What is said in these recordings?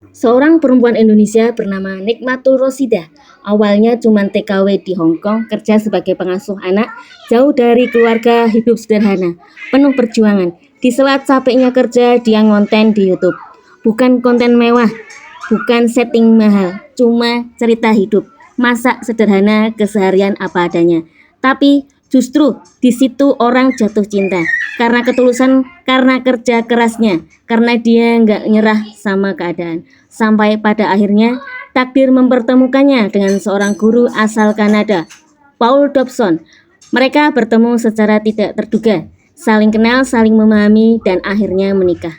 Seorang perempuan Indonesia bernama Nikmatul Rosidah, awalnya cuma TKW di Hong Kong, kerja sebagai pengasuh anak, jauh dari keluarga, hidup sederhana, penuh perjuangan. Di sela capeknya kerja, dia ngonten di YouTube. Bukan konten mewah, bukan setting mahal, cuma cerita hidup, masak sederhana, keseharian apa adanya. Tapi justru di situ orang jatuh cinta karena ketulusan, karena kerja kerasnya, karena dia nggak nyerah sama keadaan. Sampai pada akhirnya takdir mempertemukannya dengan seorang guru asal Kanada, Paul Dobson. Mereka bertemu secara tidak terduga, saling kenal, saling memahami, dan akhirnya menikah.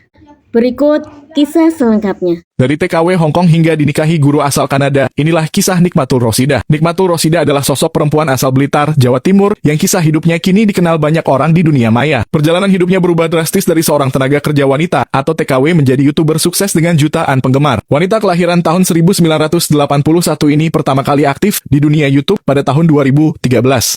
Berikut kisah selengkapnya. Dari TKW Hong Kong hingga dinikahi guru asal Kanada, inilah kisah Nikmatul Rosidah. Nikmatul Rosidah adalah sosok perempuan asal Blitar, Jawa Timur, yang kisah hidupnya kini dikenal banyak orang di dunia maya. Perjalanan hidupnya berubah drastis dari seorang tenaga kerja wanita atau TKW menjadi YouTuber sukses dengan jutaan penggemar. Wanita kelahiran tahun 1981 ini pertama kali aktif di dunia YouTube pada tahun 2013.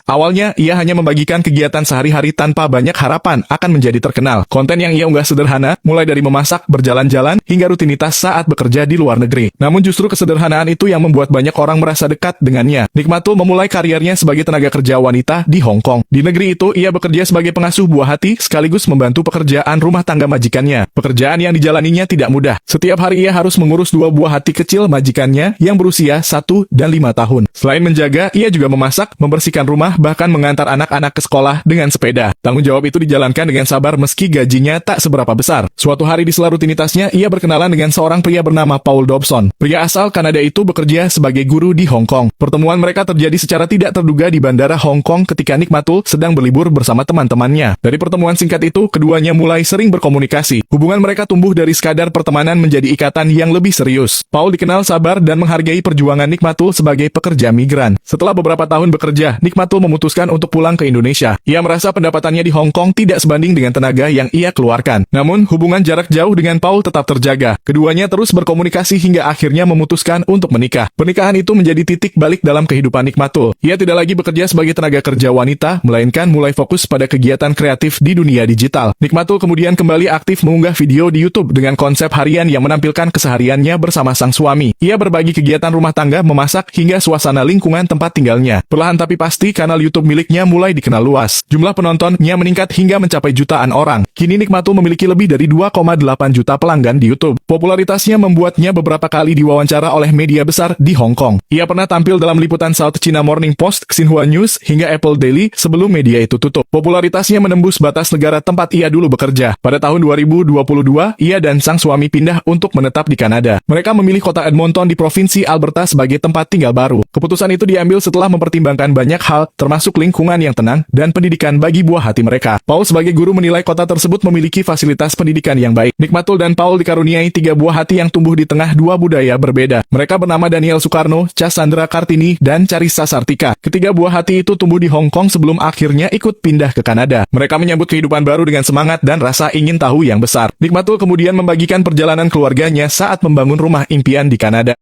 Awalnya, ia hanya membagikan kegiatan sehari-hari tanpa banyak harapan akan menjadi terkenal. Konten yang ia unggah sederhana, mulai dari memasak, berjalan-jalan, hingga rutinitas saat bekerja di luar negeri. Namun justru kesederhanaan itu yang membuat banyak orang merasa dekat dengannya. Nikmatul memulai karirnya sebagai tenaga kerja wanita di Hong Kong. Di negeri itu, ia bekerja sebagai pengasuh buah hati sekaligus membantu pekerjaan rumah tangga majikannya. Pekerjaan yang dijalaninya tidak mudah. Setiap hari ia harus mengurus 2 buah hati kecil majikannya yang berusia 1 dan 5 tahun. Selain menjaga, ia juga memasak, membersihkan rumah, bahkan mengantar anak-anak ke sekolah dengan sepeda. Tanggung jawab itu dijalankan dengan sabar meski gajinya tak seberapa besar. Suatu hari di sela rutinitasnya, ia berkenalan dengan seorang pria bernama Paul Dobson. Pria asal Kanada itu bekerja sebagai guru di Hong Kong. Pertemuan mereka terjadi secara tidak terduga di bandara Hong Kong ketika Nikmatul sedang berlibur bersama teman-temannya. Dari pertemuan singkat itu, keduanya mulai sering berkomunikasi. Hubungan mereka tumbuh dari sekadar pertemanan menjadi ikatan yang lebih serius. Paul dikenal sabar dan menghargai perjuangan Nikmatul sebagai pekerja migran. Setelah beberapa tahun bekerja, Nikmatul memutuskan untuk pulang ke Indonesia. Ia merasa pendapatannya di Hong Kong tidak sebanding dengan tenaga yang ia keluarkan. Namun, hubungan jarak jauh dengan Paul tetap terjaga. Keduanya terus berkomunikasi hingga akhirnya memutuskan untuk menikah. Pernikahan itu menjadi titik balik dalam kehidupan Nikmatul. Ia tidak lagi bekerja sebagai tenaga kerja wanita, melainkan mulai fokus pada kegiatan kreatif di dunia digital. Nikmatul kemudian kembali aktif mengunggah video di YouTube dengan konsep harian yang menampilkan kesehariannya bersama sang suami. Ia berbagi kegiatan rumah tangga, memasak, hingga suasana lingkungan tempat tinggalnya. Perlahan tapi pasti, kanal YouTube miliknya mulai dikenal luas. Jumlah penontonnya meningkat hingga mencapai jutaan orang. Kini Nikmatul memiliki lebih dari 2,8 juta pelanggan di YouTube. Popularitasnya membuatnya beberapa kali diwawancara oleh media besar di Hong Kong. Ia pernah tampil dalam liputan South China Morning Post, Xinhua News, hingga Apple Daily sebelum media itu tutup. Popularitasnya menembus batas negara tempat ia dulu bekerja. Pada tahun 2022, ia dan sang suami pindah untuk menetap di Kanada. Mereka memilih kota Edmonton di Provinsi Alberta sebagai tempat tinggal baru. Keputusan itu diambil setelah mempertimbangkan banyak hal, termasuk lingkungan yang tenang dan pendidikan bagi buah hati mereka. Paul sebagai guru menilai kota tersebut memiliki fasilitas pendidikan yang baik. Nikmatul dan Paul dikaruniai 3 buah hati yang tumbuh di tengah 2 budaya berbeda. Mereka bernama Daniel Soekarno, Cassandra Kartini, dan Carissa Sartika. Ketiga buah hati itu tumbuh di Hong Kong sebelum akhirnya ikut pindah ke Kanada. Mereka menyambut kehidupan baru dengan semangat dan rasa ingin tahu yang besar. Nikmatul kemudian membagikan perjalanan keluarganya saat membangun rumah impian di Kanada.